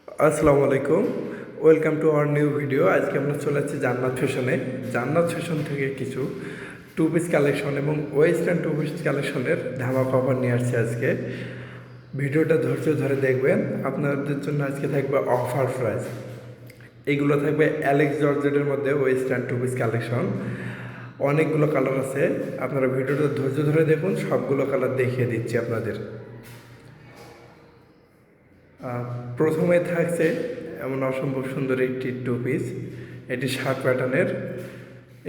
আসসালামু আলাইকুম, welcome to our new video. আজকে আমরা চলে যাচ্ছি জান্নাত ফ্যাশনে। জান্নাত ফ্যাশন থেকে কিছু টু পিস কালেকশন এবং ওয়েস্টার্ন টু পিস কালেকশনের ধামাকা অফার নিয়ে আসছে আজকে। ভিডিওটা ধৈর্য ধরে দেখবেন, আপনাদের জন্য আজকে থাকবে অফার প্রাইস। এইগুলো থাকবে অ্যালেক্স জর্জেটের মধ্যে ওয়েস্টার্ন টু পিস কালেকশন। অনেকগুলো কালার আছে, আপনারা ভিডিওটা ধৈর্য ধরে দেখুন, সবগুলো কালার দেখিয়ে দিচ্ছি আপনাদের। প্রথমে থাকছে এমন অসম্ভব সুন্দর একটি টু পিস, এটি শার্ট প্যাটার্নের,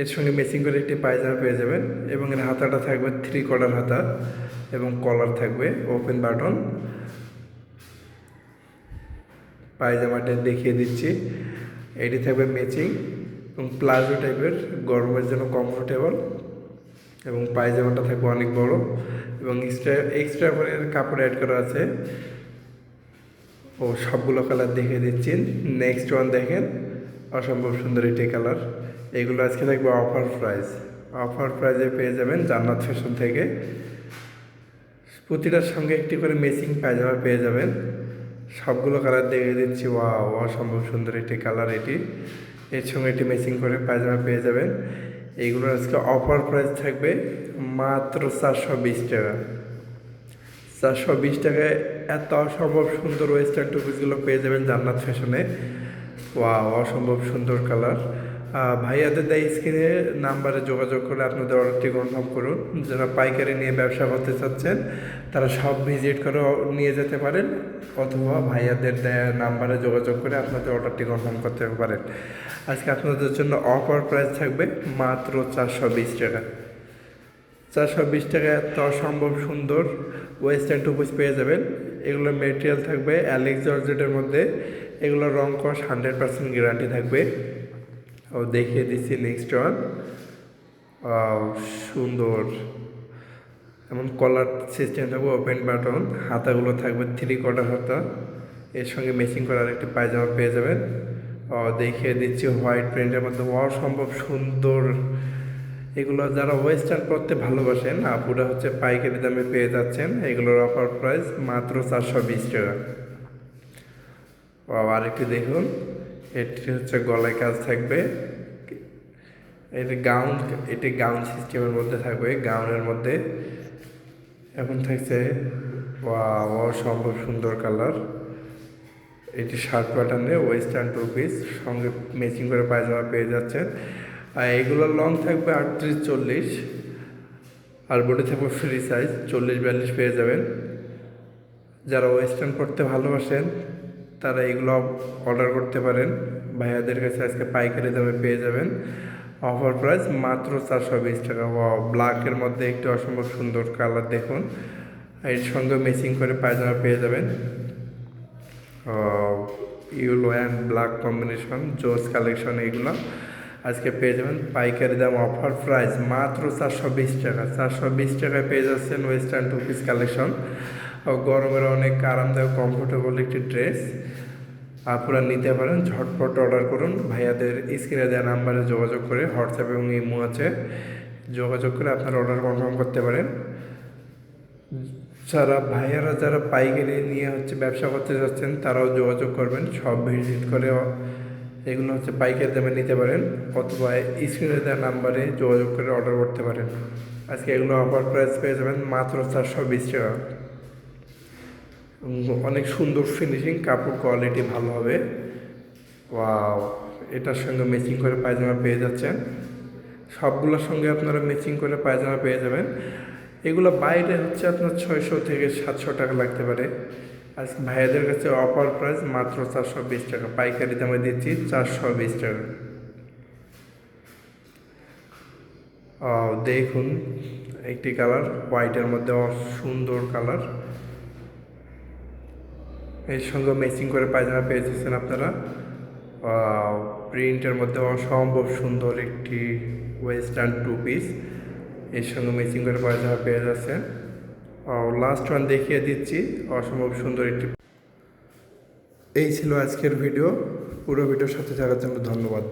এর সঙ্গে ম্যাচিং করে একটি পায়জামা পেয়ে যাবেন এবং এর হাতাটা থাকবে 3/4 হাতা এবং কলার থাকবে ওপেন বাটন। পায়জামাটা দেখিয়ে দিচ্ছি, এটি থাকবে ম্যাচিং এবং প্লাজো টাইপের, গরমের জন্য কমফোর্টেবল এবং পায়জামাটা থাকবে অনেক বড় এবং এক্সট্রা করে কাপড় অ্যাড করা আছে। ও সবগুলো কালার দেখিয়ে দিচ্ছি। নেক্সট ওয়ান দেখেন, অসম্ভব সুন্দর একটি কালার। এগুলো আজকে থাকবে অফার প্রাইস। অফার প্রাইসে পেয়ে যাবেন জান্নাত ফ্যাশন থেকে। প্রতিটার সঙ্গে একটি করে ম্যাচিং পায়জামা পেয়ে যাবেন। সবগুলো কালার দেখিয়ে দিচ্ছি। ওয়াও, অসম্ভব সুন্দর একটি কালার এটি। এর সঙ্গে এটি ম্যাচিং করে পায়জামা পেয়ে যাবেন। এইগুলোর আজকে অফার প্রাইস থাকবে মাত্র 420 টাকা। 420 টাকায় এত অসম্ভব সুন্দর ওয়েস্টার্ন টু পিসগুলো পেয়ে যাবেন জান্নাত ফ্যাশনে। ওয়াও, অসম্ভব সুন্দর কালার। ভাইয়াদের দেয় স্ক্রিনে নাম্বারে যোগাযোগ করে আপনাদের অর্ডারটি কনফার্ম করুন। যারা পাইকারি নিয়ে ব্যবসা করতে চাচ্ছেন তারা সব ভিজিট করে নিয়ে যেতে পারেন, অথবা ভাইয়াদের দেয় নাম্বারে যোগাযোগ করে আপনাদের অর্ডারটি কনফার্ম করতে পারেন। আজকে আপনাদের জন্য অফার প্রাইস থাকবে মাত্র 420 টাকা। 420 টাকায় এত অসম্ভব সুন্দর ওয়েস্টার্ন টু পিস পেয়ে যাবেন। এগুলোর মেটেরিয়াল থাকবে অ্যালেক্স জর্জেটের মধ্যে। এগুলোর রং কস 100% গ্যারান্টি থাকবে। ও দেখিয়ে দিচ্ছি নেক্সট ওয়ান। সুন্দর এমন কলার সিস্টেম থাকবে, ওপেন বাটন, হাতাগুলো থাকবে 3/4 হাতা। এর সঙ্গে ম্যাচিং করার একটি পায়জামা পেয়ে যাবেন। দেখিয়ে দিচ্ছি হোয়াইট প্রিন্টের মধ্যে অসম্ভব সুন্দর। এগুলো যারা ওয়েস্টার্ন পরতে ভালোবাসেন আপুরা হচ্ছে পাইকারি দামে পেয়ে যাচ্ছেন। এগুলোর অফার প্রাইস মাত্র 420 টাকা। আরেকটি দেখুন, এটি হচ্ছে গলায় কাজ থাকবে, এটি গাউন সিস্টেমের মধ্যে থাকবে। গাউনের মধ্যে এখন থাকছে অসম্ভব সুন্দর কালার। এটি শার্ট প্যাটার্নে ওয়েস্টার্ন টু পিস, সঙ্গে ম্যাচিং করে পায়জামা পেয়ে যাচ্ছেন। আর এগুলোর লং থাকবে 38-40, আর বডি থাকবে ফ্রি সাইজ 40-42 পেয়ে যাবেন। যারা ওয়েস্টার্ন পরতে ভালোবাসেন তারা এগুলো অর্ডার করতে পারেন। ভাইয়াদের কাছে আজকে পাইকারি দামে পেয়ে যাবেন। অফার প্রাইস মাত্র 420 টাকা। ব্ল্যাকের মধ্যে একটি অসম্ভব সুন্দর কালার দেখুন, এর সঙ্গে ম্যাচিং করে পায়জামা পেয়ে যাবেন। ইয়েলো অ্যান্ড ব্ল্যাক কম্বিনেশন, জোস কালেকশন। এগুলো আজকে পেয়ে যাবেন পাইকারি দাম, অফার প্রাইস মাত্র 420 টাকা। 420 টাকায় পেয়ে যাচ্ছেন ওয়েস্টার্ন টু পিস কালেকশন। গরমের অনেক আরামদায়ক কমফোর্টেবল একটি ড্রেস আপনারা নিতে পারেন। ঝটপট অর্ডার করুন। ভাইয়াদের স্ক্রিনে দেওয়া নাম্বারে যোগাযোগ করে, হোয়াটসঅ্যাপ এবং ইমো আছে, যোগাযোগ করে আপনারা অর্ডার কনফার্ম করতে পারেন। যারা পাইকারি নিয়ে হচ্ছে ব্যবসা করতে যাচ্ছেন তারাও যোগাযোগ করবেন, সব ভিজিট করে এগুলো হচ্ছে পাইকারি দামে নিতে পারেন, অথবা স্ক্রিনে দেওয়া নাম্বারে যোগাযোগ করে অর্ডার করতে পারেন। আজকে এগুলো অফার প্রাইস পেয়ে যাবেন মাত্র 420 টাকা। অনেক সুন্দর ফিনিশিং, কাপড় কোয়ালিটি ভালো হবে। ওয়াও, এটার সঙ্গে ম্যাচিং করে পায়জামা পেয়ে যাচ্ছেন। সবগুলোর সঙ্গে আপনারা ম্যাচিং করে পায়জামা পেয়ে যাবেন। এগুলো বাইরে হচ্ছে আপনার 600 থেকে 700 টাকা লাগতে পারে। আজ ভাইয়াদের কাছে অফার প্রাইস মাত্র 420 টাকা। পাইকারি দামে দিচ্ছি 420 টাকা। দেখুন একটি কালার হোয়াইটের মধ্যে সুন্দর কালার, এর সঙ্গে ম্যাচিং করে পায়জামা পেয়ে যাচ্ছেন আপনারা। প্রিন্টের মধ্যে অসম্ভব সুন্দর একটি ওয়েস্টার্ন টু পিস, এর সঙ্গে ম্যাচিং করে পায়জামা পেয়ে যাচ্ছেন। লাস্ট ওয়ান দেখিয়ে দিচ্ছি, অসম্ভব সুন্দর একটি। এই ছিল আজকের ভিডিও। পুরো ভিডিওর সাথে থাকার জন্য ধন্যবাদ।